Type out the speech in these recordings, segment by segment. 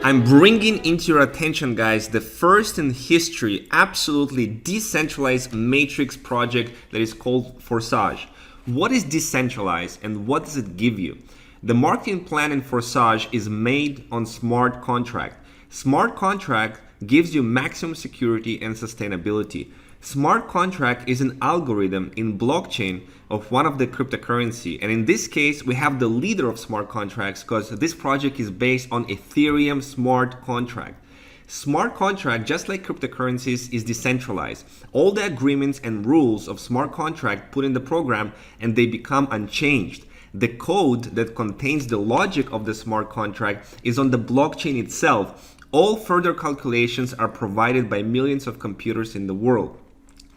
I'm bringing into your attention, guys, the first in history absolutely decentralized matrix project that is called Forsage. What is decentralized and what does it give you? The marketing plan in Forsage is made on smart contract. Smart contract gives you maximum security and sustainability. Smart contract is an algorithm in blockchain of one of the cryptocurrency, and in this case we have the leader of smart contracts because this project is based on Ethereum smart contract. Smart contract, just like cryptocurrencies, is decentralized. All the agreements and rules of smart contract put in the program and they become unchanged. The code that contains the logic of the smart contract is on the blockchain itself. All further calculations are provided by millions of computers in the world.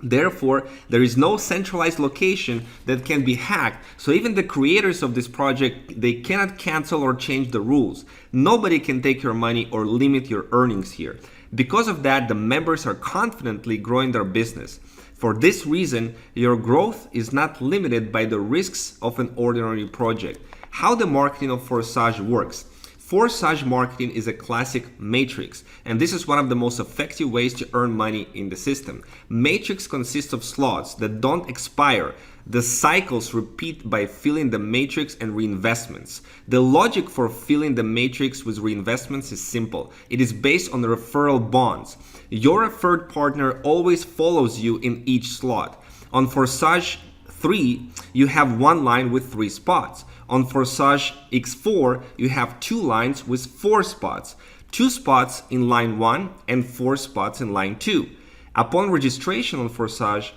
Therefore, there is no centralized location that can be hacked, so even the creators of this project, they cannot cancel or change the rules. Nobody can take your money or limit your earnings here. Because of that, the members are confidently growing their business. For this reason, your growth is not limited by the risks of an ordinary project. How the marketing of Forsage works. Forsage marketing is a classic matrix, and this is one of the most effective ways to earn money in the system. Matrix consists of slots that don't expire. The cycles repeat by filling the matrix and reinvestments. The logic for filling the matrix with reinvestments is simple. It is based on referral bonds. Your referred partner always follows you in each slot. On Forsage 3, you have one line with 3 spots. On Forsage X4, you have 2 lines with 4 spots, 2 spots in line 1 and 4 spots in line 2. Upon registration on Forsage,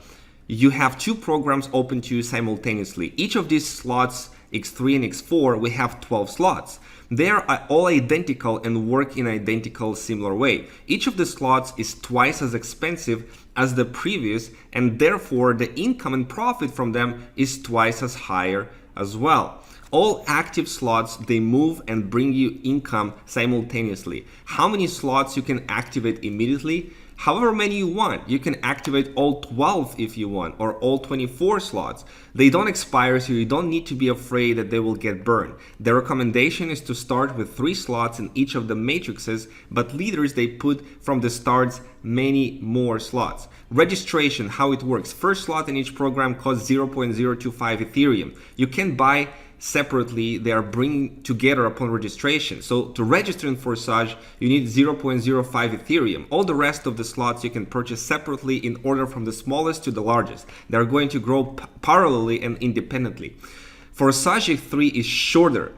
you have 2 programs open to you simultaneously. Each of these slots, X3 and X4, we have 12 slots. They are all identical and work in an identical similar way. Each of the slots is twice as expensive as the previous, and therefore the income and profit from them is twice as higher as well. All active slots, they move and bring you income simultaneously. How many slots you can activate immediately? However many you want. You can activate all 12 if you want, or all 24 slots. They don't expire, so you don't need to be afraid that they will get burned. The recommendation is to start with 3 slots in each of the matrices, but leaders, they put from the starts many more slots. Registration, how it works. First slot in each program costs 0.025 Ethereum. You can buy separately, they are bringing together upon registration. So to register in Forsage, you need 0.05 Ethereum. All the rest of the slots you can purchase separately in order from the smallest to the largest. They are going to grow parallelly and independently. Forsage 3 is shorter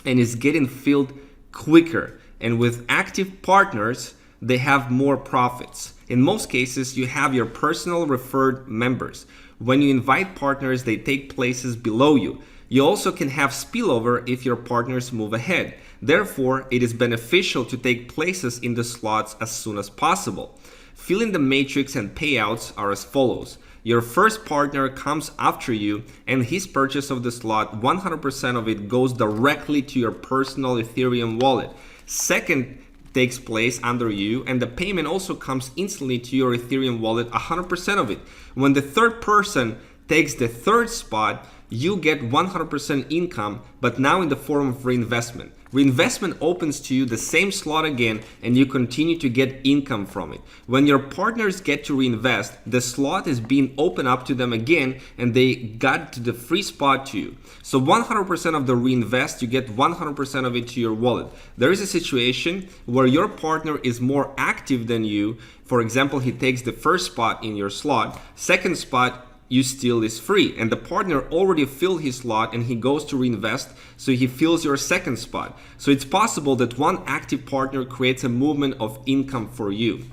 and is getting filled quicker. And with active partners, they have more profits. In most cases, you have your personal referred members. When you invite partners, they take places below you. You also can have spillover if your partners move ahead. Therefore, it is beneficial to take places in the slots as soon as possible. Filling the matrix and payouts are as follows. Your first partner comes after you and his purchase of the slot, 100% of it goes directly to your personal Ethereum wallet. Second takes place under you and the payment also comes instantly to your Ethereum wallet, 100% of it. When the third person takes the third spot, you get 100% income, but now in the form of reinvestment. Reinvestment opens to you the same slot again and you continue to get income from it. When your partners get to reinvest, the slot is being opened up to them again and they got to the free spot to you. So 100% of the reinvest, you get 100% of it to your wallet. There is a situation where your partner is more active than you. For example, he takes the first spot in your slot, second spot you still is free, and the partner already filled his slot and he goes to reinvest, so he fills your second spot. So it's possible that one active partner creates a movement of income for you.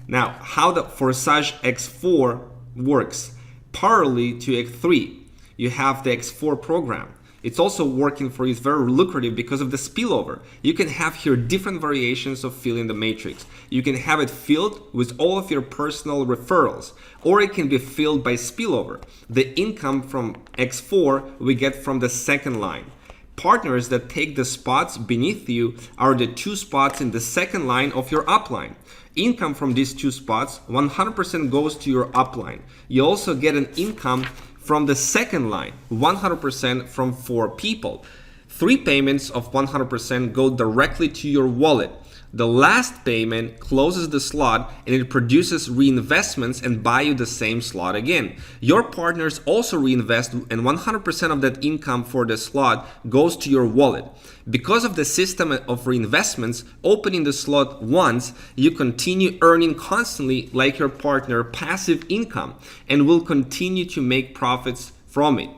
Now, how the Forsage X4 works. Parallel to X3, you have the X4 program. It's also working for you. It's very lucrative because of the spillover. You can have here different variations of filling the matrix. You can have it filled with all of your personal referrals, or it can be filled by spillover. The income from X4 we get from the second line. Partners that take the spots beneath you are the 2 spots in the second line of your upline. Income from these 2 spots, 100% goes to your upline. You also get an income from the second line, 100% from 4 people. 3 payments of 100% go directly to your wallet. The last payment closes the slot and it produces reinvestments and buy you the same slot again. Your partners also reinvest and 100% of that income for the slot goes to your wallet. Because of the system of reinvestments, opening the slot once, you continue earning constantly like your partner passive income and will continue to make profits from it.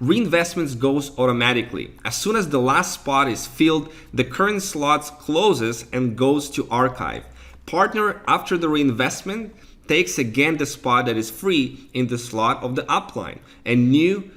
Reinvestments goes automatically. As soon as the last spot is filled, the current slot closes and goes to archive. Partner, after the reinvestment, takes again the spot that is free in the slot of the upline. A new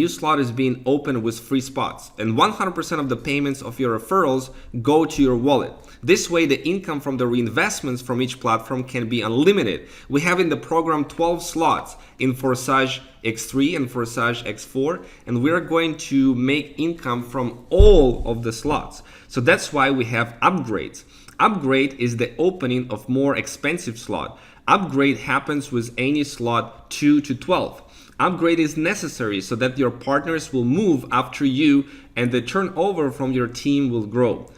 slot is being opened with free spots, and 100% of the payments of your referrals go to your wallet. This way, the income from the reinvestments from each platform can be unlimited. We have in the program 12 slots in Forsage X3 and Forsage X4, and we're going to make income from all of the slots. So that's why we have upgrades. Upgrade is the opening of more expensive slot. Upgrade happens with any slot 2 to 12. Upgrade is necessary so that your partners will move after you and the turnover from your team will grow.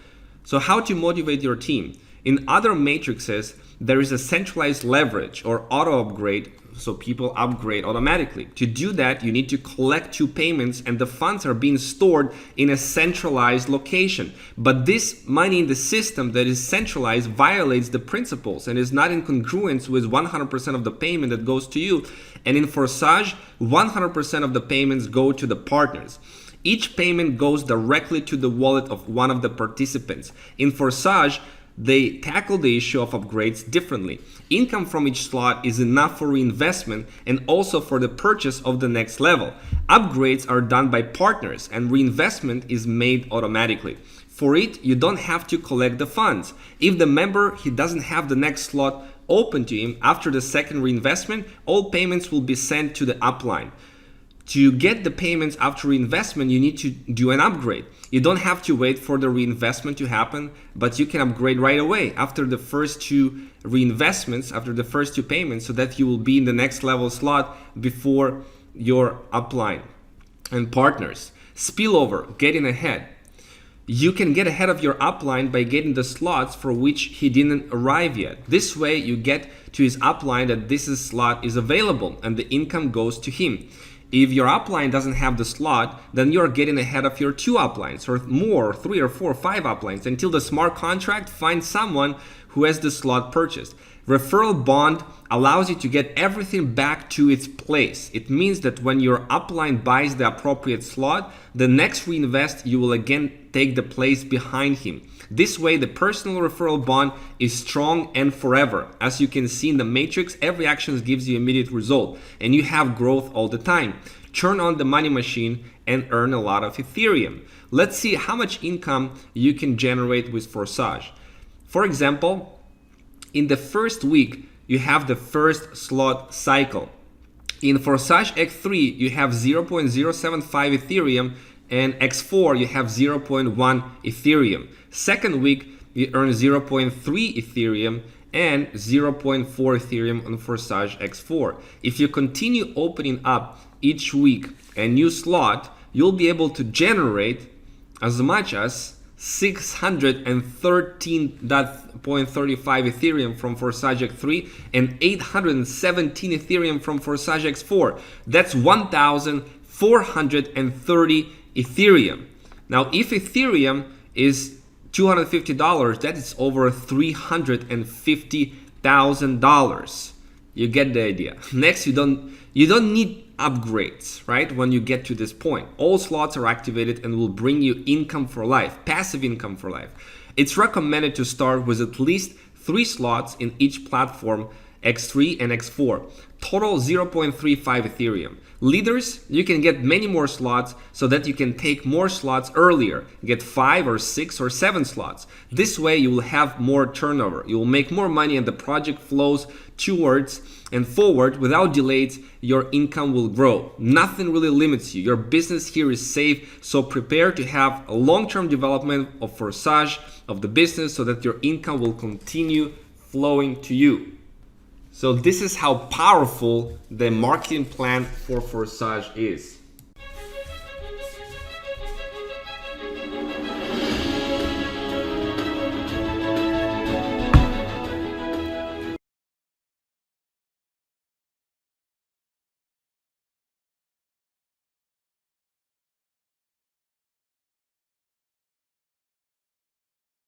So how to motivate your team? In other matrices, there is a centralized leverage or auto upgrade, so people upgrade automatically. To do that, you need to collect 2 payments and the funds are being stored in a centralized location. But this money in the system that is centralized violates the principles and is not in congruence with 100% of the payment that goes to you. And in Forsage, 100% of the payments go to the partners. Each payment goes directly to the wallet of one of the participants. In Forsage, they tackle the issue of upgrades differently. Income from each slot is enough for reinvestment and also for the purchase of the next level. Upgrades are done by partners and reinvestment is made automatically. For it, you don't have to collect the funds. If the member he doesn't have the next slot open to him after the second reinvestment, all payments will be sent to the upline. To get the payments after reinvestment, you need to do an upgrade. You don't have to wait for the reinvestment to happen, but you can upgrade right away after the first 2 reinvestments, after the first 2 payments, so that you will be in the next level slot before your upline. And partners, spillover, getting ahead. You can get ahead of your upline by getting the slots for which he didn't arrive yet. This way you get to his upline that this slot is available and the income goes to him. If your upline doesn't have the slot, then you're getting ahead of your 2 uplines or more, 3 or 4 or 5 uplines until the smart contract finds someone who has the slot purchased. Referral bond allows you to get everything back to its place. It means that when your upline buys the appropriate slot, the next reinvest you will again take the place behind him. This way, the personal referral bond is strong and forever. As you can see in the matrix, every action gives you immediate result and you have growth all the time. Turn on the money machine and earn a lot of Ethereum. Let's see how much income you can generate with Forsage. For example, in the first week, you have the first slot cycle. In Forsage X3, you have 0.075 Ethereum, and X4, you have 0.1 Ethereum. Second week, you earn 0.3 Ethereum and 0.4 Ethereum on Forsage X4. If you continue opening up each week a new slot, you'll be able to generate as much as 613.35 Ethereum from Forsage X3 and 817 Ethereum from Forsage X4. That's 1,430 Ethereum. Now, if Ethereum is $250, that is over $350,000. You get the idea. Next, you don't need upgrades, right? When you get to this point, all slots are activated and will bring you income for life, passive income for life. It's recommended to start with at least 3 slots in each platform, X3 and X4. Total 0.35 Ethereum. Leaders, you can get many more slots so that you can take more slots earlier. Get 5 or 6 or 7 slots. This way you will have more turnover. You will make more money and the project flows towards and forward without delays. Your income will grow. Nothing really limits you. Your business here is safe, so prepare to have a long-term development of Forsage, of the business, so that your income will continue flowing to you. So this is how powerful the marketing plan for Forsage is.